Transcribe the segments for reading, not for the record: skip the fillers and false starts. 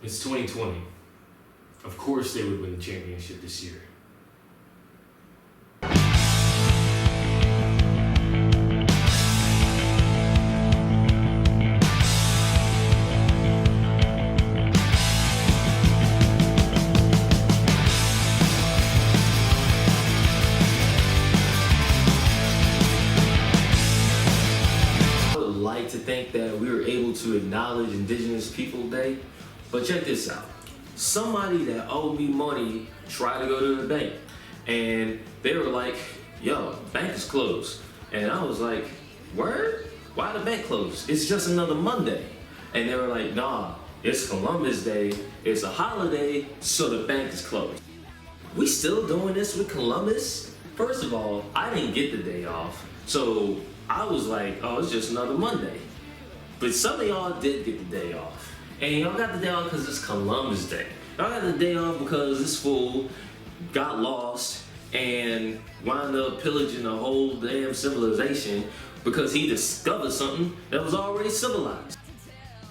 It's 2020. Of course they would win the championship this year. I would like to think that we were able to acknowledge Indigenous People Day, but check this out. Somebody that owed me money tried to go to the bank, and they were like, yo, bank is closed. And I was like, word? Why the bank closed? It's just another Monday. And they were like, nah, it's Columbus Day, it's a holiday, so the bank is closed. We still doing this with Columbus? First of all, I didn't get the day off, so I was like, oh, it's just another Monday. But some of y'all did get the day off. And y'all got the day off because it's Columbus Day. Y'all got the day off because this fool got lost and wound up pillaging the whole damn civilization because he discovered something that was already civilized.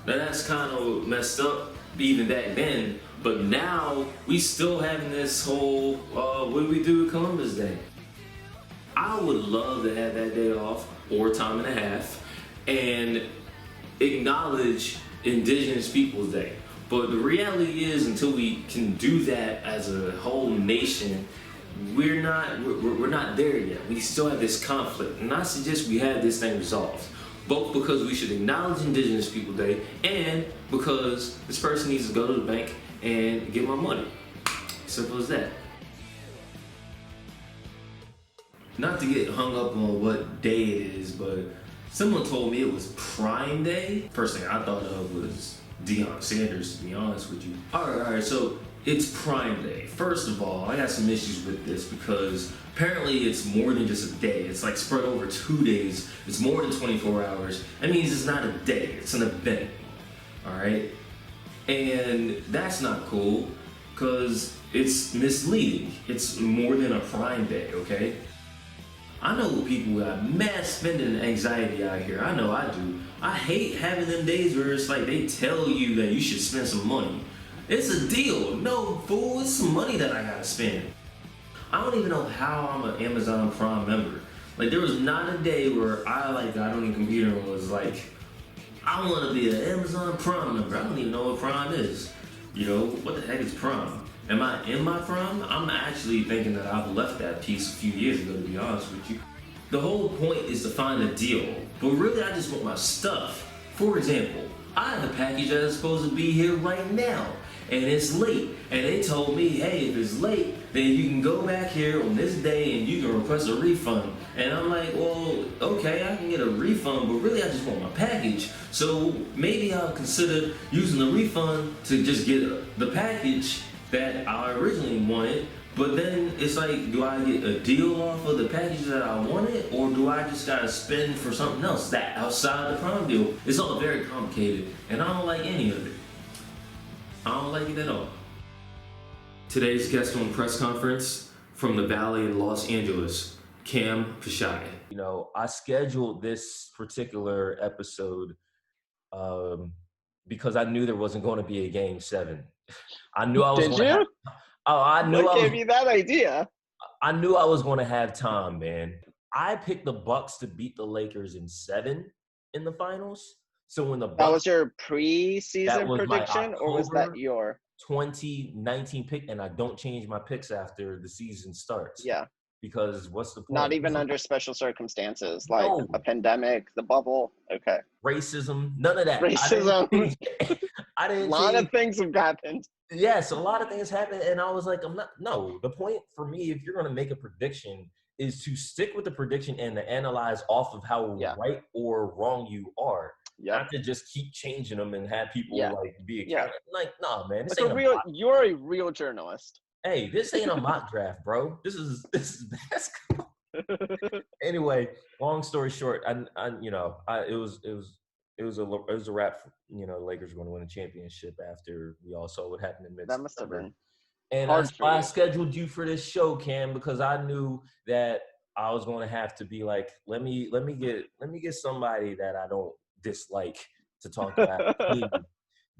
Now that's kind of messed up even back then, but now we still having this whole, what do we do with Columbus Day? I would love to have that day off or time and a half and acknowledge Indigenous Peoples Day. But the reality is, until we can do that as a whole nation, we're not there yet. We still have this conflict, and I suggest we have this thing resolved. Both because we should acknowledge Indigenous People Day, and because this person needs to go to the bank and get my money. Simple as that. Not to get hung up on what day it is, but someone told me it was Prime Day. First thing I thought of was Deion Sanders, to be honest with you. All right, so it's Prime Day. First of all, I got some issues with this because apparently it's more than just a day. It's like spread over 2 days. It's more than 24 hours. That means it's not a day, it's an event, all right? And that's not cool because it's misleading. It's more than a Prime Day, okay? I know people got mass spending anxiety out here. I know I do. I hate having them days where it's like they tell you that you should spend some money. It's a deal. No, fool, it's some money that I gotta spend. I don't even know how I'm an Amazon Prime member. Like, there was not a day where I got on the computer and was like, I want to be an Amazon Prime member. I don't even know what Prime is. You know, what the heck is Prime? Am I in my prime? I'm actually thinking that I've left that piece a few years ago, to be honest with you. The whole point is to find a deal, but really I just want my stuff. For example, I have a package that is supposed to be here right now, and it's late, and they told me, hey, if it's late, then you can go back here on this day and you can request a refund. And I'm like, well, okay, I can get a refund, but really I just want my package. So maybe I'll consider using the refund to just get the package that I originally wanted. But then it's like, do I get a deal off of the package that I wanted, or do I just gotta spend for something else that outside the Prime deal? It's all very complicated, and I don't like any of it. I don't like it at all. Today's guest on Press Conference from the Valley in Los Angeles, Cam Pashai. You know, I scheduled this particular episode because I knew there wasn't going to be a Game 7. I knew I was Did going to have. you? Oh, I knew What I gave was. you that idea? I knew I was going to have time, man. I picked the Bucks to beat the Lakers in 7 in the finals. So when the That Bucks, was your that preseason was my prediction, or was that October your? 2019 pick, and I don't change my picks after the season starts. Yeah, Because what's the not point? even under special circumstances like No a pandemic, the bubble. Okay, racism, none of that. racism. I A didn't lot change. of things have happened. Yes, a lot of things happen, and I was like, I'm not. No, the point for me, if you're going to make a prediction, is to stick with the prediction and to analyze off of how Yeah. right or wrong you are, Yep. not to just keep changing them and have people Yeah. be Yeah. accountable. Like, nah, man, this Like ain't a a real. mock. You're a real journalist. Hey, this ain't a mock draft, bro. This is basketball. Anyway, long story short, it was a wrap. You know, Lakers were going to win a championship after we all saw what happened in mid-September. That must have been. And that's why I scheduled you for this show, Cam, because I knew that I was going to have to be like, let me get somebody that I don't dislike to talk about.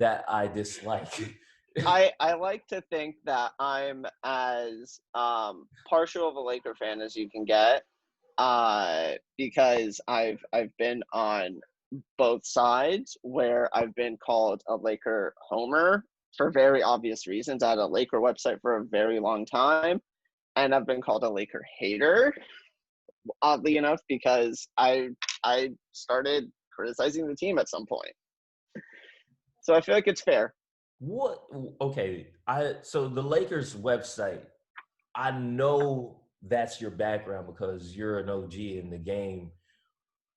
that I dislike. I like to think that I'm as partial of a Laker fan as you can get, because I've been on both sides where I've been called a Laker homer for very obvious reasons. I had a Laker website for a very long time, and I've been called a Laker hater, oddly enough, because I started criticizing the team at some point. So I feel like it's fair. What? Okay, so the Lakers website, I know that's your background because you're an OG in the game.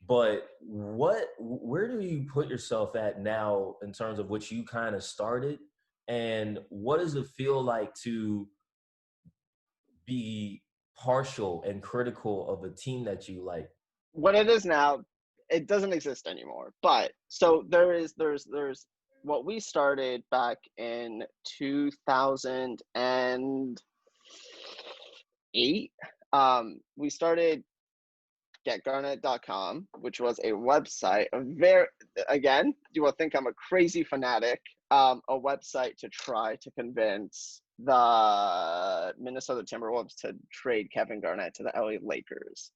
But where do you put yourself at now in terms of what you kind of started? And what does it feel like to be partial and critical of a team that you like? What it is now, it doesn't exist anymore. But so there's what we started back in 2008. We started getgarnet.com, which was a website, again, you will think I'm a crazy fanatic, a website to try to convince the Minnesota Timberwolves to trade Kevin Garnett to the LA Lakers.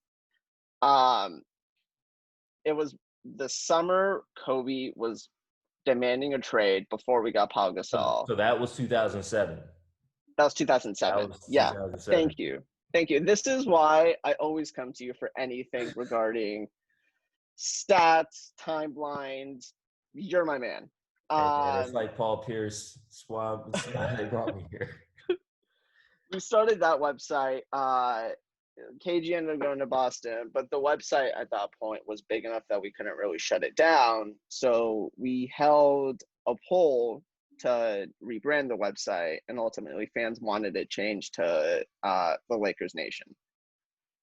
It was the summer Kobe was demanding a trade before we got Pau Gasol. So that was 2007. That was 2007. That was Yeah. 2007. Thank you. Thank you. This is why I always come to you for anything regarding stats, timelines. You're my man. Hey, man, it's like Paul Pierce. Swab. They brought me here. We started that website. KG ended up going to Boston, but the website at that point was big enough that we couldn't really shut it down. So we held a poll to rebrand the website, and ultimately fans wanted it changed to the Lakers Nation.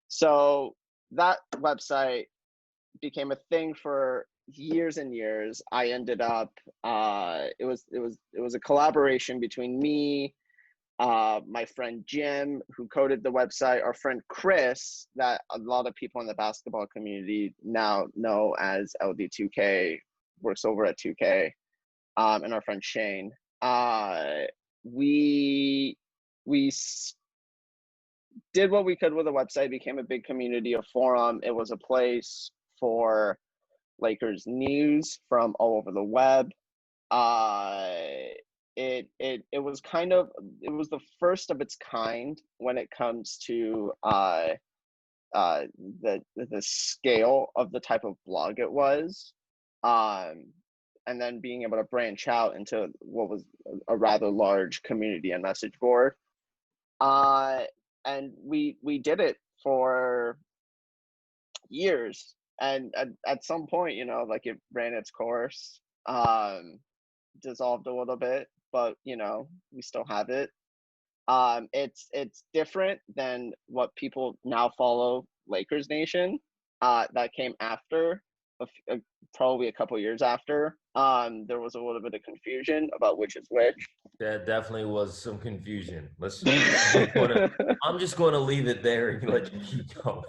So that website became a thing for years and years. I ended up it was a collaboration between me, my friend Jim, who coded the website, our friend Chris, that a lot of people in the basketball community now know as LD2K, works over at 2K, and our friend Shane. We did what we could with the website, became a big community, a forum. It was a place for Lakers news from all over the web. It was it was the first of its kind when it comes to the scale of the type of blog it was, and then being able to branch out into what was a rather large community and message board. And we did it for years, and at some point, like, it ran its course, dissolved a little bit, but we still have it. It's different than what people now follow Lakers Nation. That came after, probably a couple years after. There was a little bit of confusion about which is which. There definitely was some confusion. I'm just going to leave it there and let you keep going.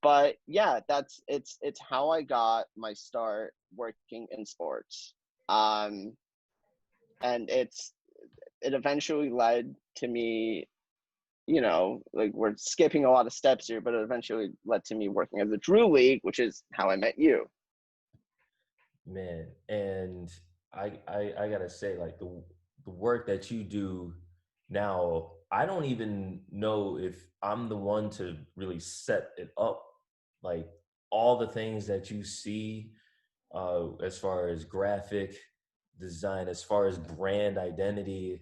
But yeah, it's how I got my start working in sports. And it eventually led to me, like, we're skipping a lot of steps here, but it eventually led to me working at the Drew League, which is how I met you. Man, and I gotta say, like, the work that you do now, I don't even know if I'm the one to really set it up. Like, all the things that you see, as far as graphic design, as far as brand identity,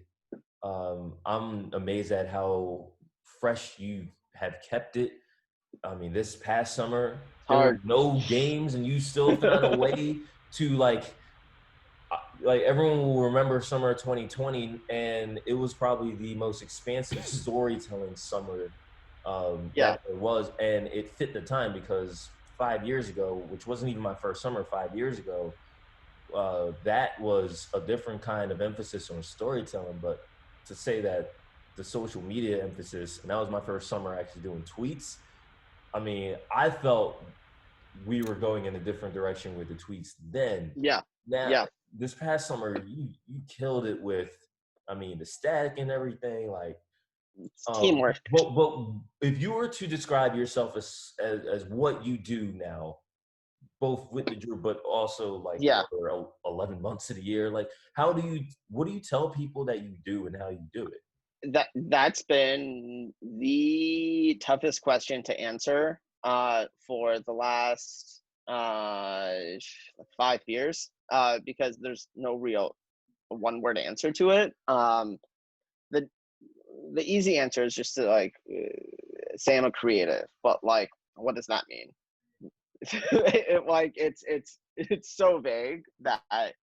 I'm amazed at how fresh you have kept it. I mean, this past summer, there were no games, and you still found a way to, like everyone will remember summer 2020, and it was probably the most expansive storytelling summer that there was, and it fit the time because 5 years ago, which wasn't even my first summer 5 years ago, that was a different kind of emphasis on storytelling. But to say that the social media emphasis, and that was my first summer actually doing tweets, I mean, I felt we were going in a different direction with the tweets then. Yeah. Now, Yeah. this past summer, you killed it with, I mean, the static and everything. Like, It's teamwork. but if you were to describe yourself as what you do now, both with the Drew, but also like Yeah. your 11 months of the year, like, what do you tell people that you do and how you do it? That's been the toughest question to answer for the last 5 years because there's no real one word answer to it. The the easy answer is just to like say I'm a creative, but like, what does that mean? Like it's so vague that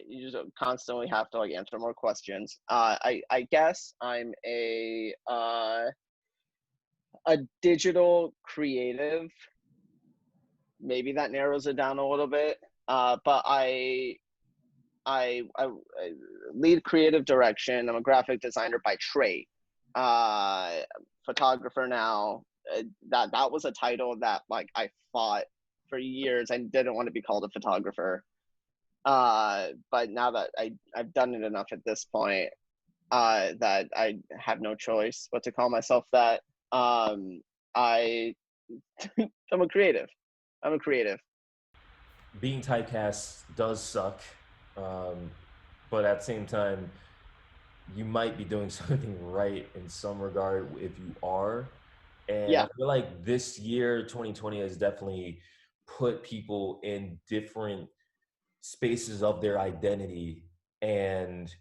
you just constantly have to like answer more questions. I guess I'm a digital creative. Maybe that narrows it down a little bit. But I lead creative direction. I'm a graphic designer by trade. Photographer now. That was a title that like I fought for years. I didn't want to be called a photographer. But now that I've done it enough at this point, that I have no choice but to call myself that. I I'm a creative. I'm a creative. Being typecast does suck, um, but at the same time, you might be doing something right in some regard if you are. And I Yeah. feel like this year, 2020, has definitely put people in different spaces of their identity. And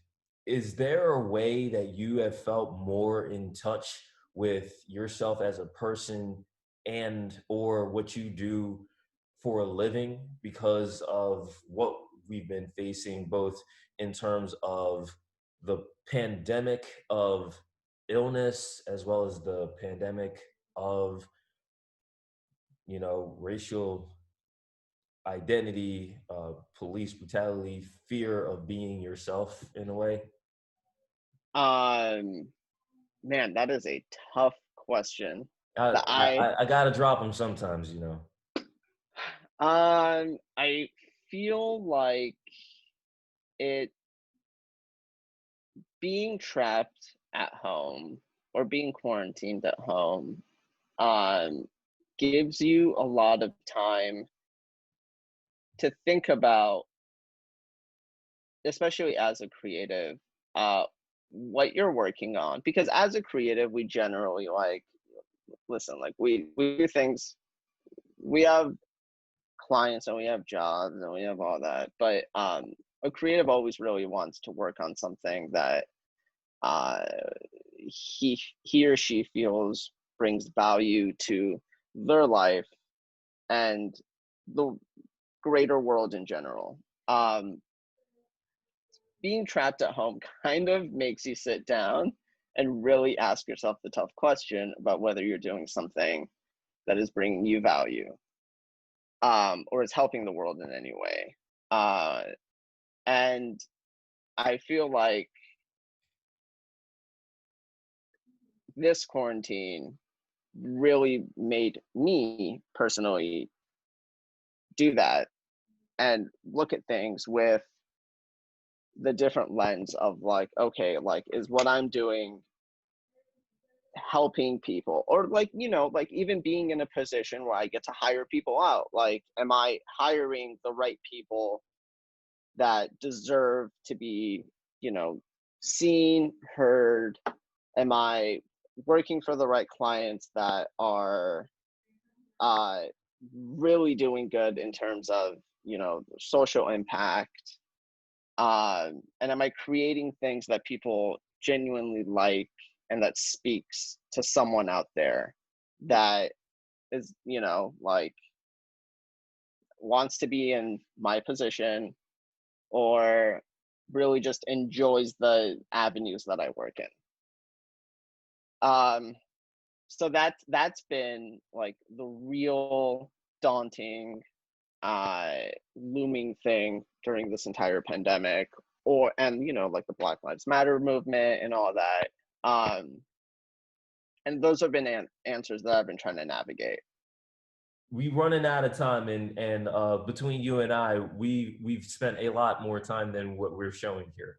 is there a way that you have felt more in touch with yourself as a person and or what you do for a living because of what we've been facing, both in terms of the pandemic of illness as well as the pandemic of, racial identity, police brutality, fear of being yourself in a way? Um, Man, that is a tough question. I, That I gotta drop them sometimes. I feel like it being trapped at home or being quarantined at home um gives you a lot of time to think about, especially as a creative, uh what you're working on, because as a creative we generally like listen, like we do things, we have clients and we have jobs and we have all that, but a creative always really wants to work on something that uh he or she feels brings value to their life and the greater world in general. Being trapped at home kind of makes you sit down and really ask yourself the tough question about whether you're doing something that is bringing you value, or is helping the world in any way. Uh, and I feel like this quarantine really made me personally do that and look at things with the different lens of like, okay, like, is what I'm doing helping people? Or like, like even being in a position where I get to hire people out, like, am I hiring the right people that deserve to be, you know, seen, heard? Am I working for the right clients that are uh, really doing good in terms of, social impact? And am I creating things that people genuinely like and that speaks to someone out there that is, like, wants to be in my position or really just enjoys the avenues that I work in. Um, so that's been like the real daunting, uh, looming thing during this entire pandemic, and like the Black Lives Matter movement and all that. And those have been answers that I've been trying to navigate. we running out of time, and between you and I, we've spent a lot more time than what we're showing here.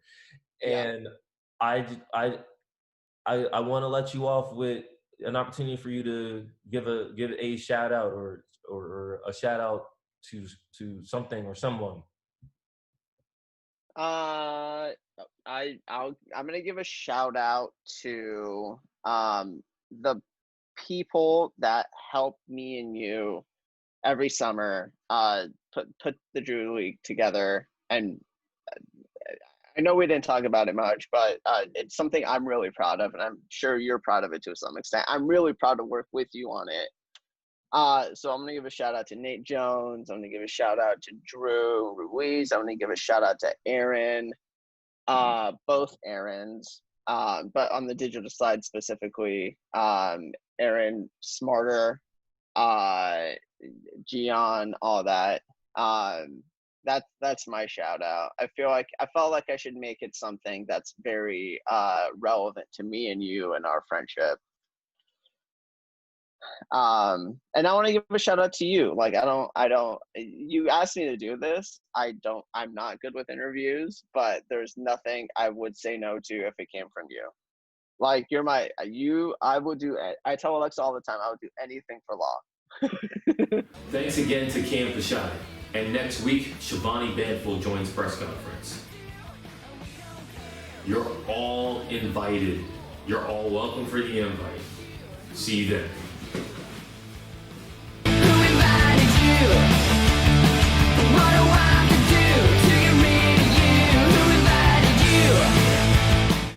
Yeah. And I I I want to let you off with an opportunity for you to give a shout out, or a shout out to something or someone. I'm gonna give a shout out to the people that help me and you every summer put the Drew League together. And I know we didn't talk about it much, but it's something I'm really proud of, and I'm sure you're proud of it to some extent. I'm really proud to work with you on it. So I'm gonna give a shout out to Nate Jones. I'm gonna give a shout out to Drew Ruiz. I'm gonna give a shout out to Aaron, both Aarons, but on the digital side specifically, Aaron Smarter, Gian, all that. That's my shout out. I felt like I should make it something that's very relevant to me and you and our friendship. And I want to give a shout out to you. Like, you asked me to do this. I'm not good with interviews, but there's nothing I would say no to if it came from you. Like, I will do it. I tell Alexa all the time, I would do anything for law. Thanks again to Cam Pashai. And next week, Shivani Banful joins Press Conference. You're all invited. You're all welcome for the invite. See you then.